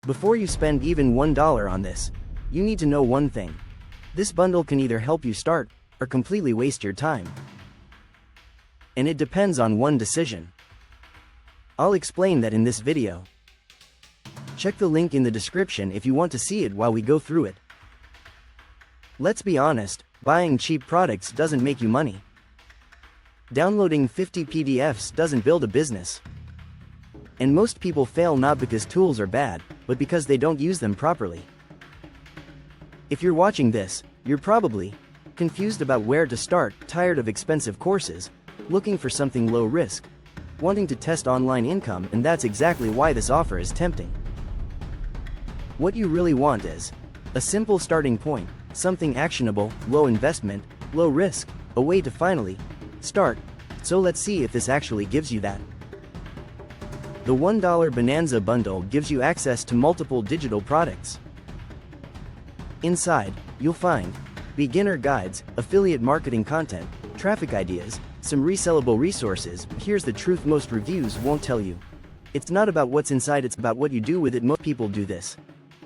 Before you spend even $1 on this, you need to know one thing. This bundle can either help you start, or completely waste your time. And it depends on one decision. I'll explain that in this video. Check the link in the description if you want to see it while we go through it. Let's be honest, buying cheap products doesn't make you money. Downloading 50 PDFs doesn't build a business. And most people fail not because tools are bad, but because they don't use them properly. If you're watching this, you're probably confused about where to start, tired of expensive courses, looking for something low risk, wanting to test online income, and that's exactly why this offer is tempting. What you really want is a simple starting point, something actionable, low investment, low risk, a way to finally start. So let's see if this actually gives you that. The $1 Bonanza Bundle gives you access to multiple digital products. Inside, you'll find beginner guides, affiliate marketing content, traffic ideas, some resellable resources. Here's the truth most reviews won't tell you. It's not about what's inside, it's about what you do with it. Most people do this.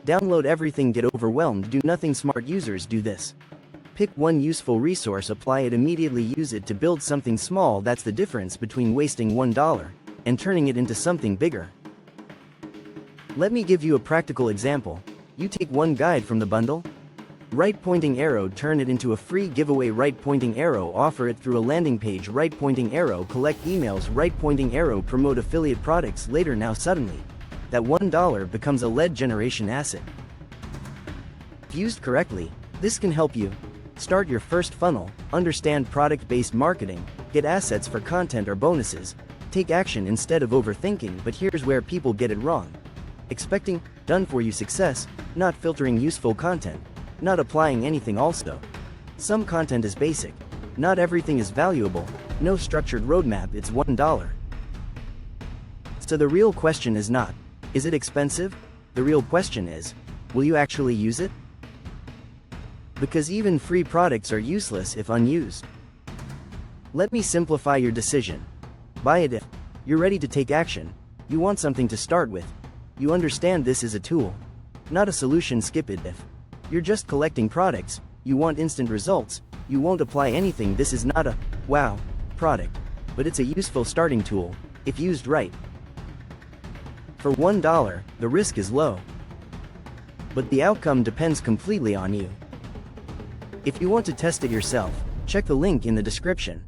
Download everything, get overwhelmed, do nothing. Smart users do this. Pick one useful resource, apply it immediately, use it to build something small. That's the difference between wasting $1 and turning it into something bigger. Let me give you a practical example. You take one guide from the bundle, right pointing arrow, turn it into a free giveaway, right pointing arrow, offer it through a landing page, right pointing arrow, collect emails, right pointing arrow, promote affiliate products later. Now suddenly, that $1 becomes a lead generation asset. If used correctly, this can help you start your first funnel, understand product-based marketing, get assets for content or bonuses, take action instead of overthinking. But here's where people get it wrong. Expecting done-for-you success, not filtering useful content, not applying anything. Also, some content is basic, not everything is valuable, no structured roadmap. It's $1. So the real question is not, is it expensive? The real question is, will you actually use it? Because even free products are useless if unused. Let me simplify your decision. Buy it if you're ready to take action, you want something to start with, you understand this is a tool, not a solution. Skip it if you're just collecting products, you want instant results, you won't apply anything. This is not a wow product, but it's a useful starting tool if used right. For $1, the risk is low, but the outcome depends completely on you. If you want to test it yourself, check the link in the description.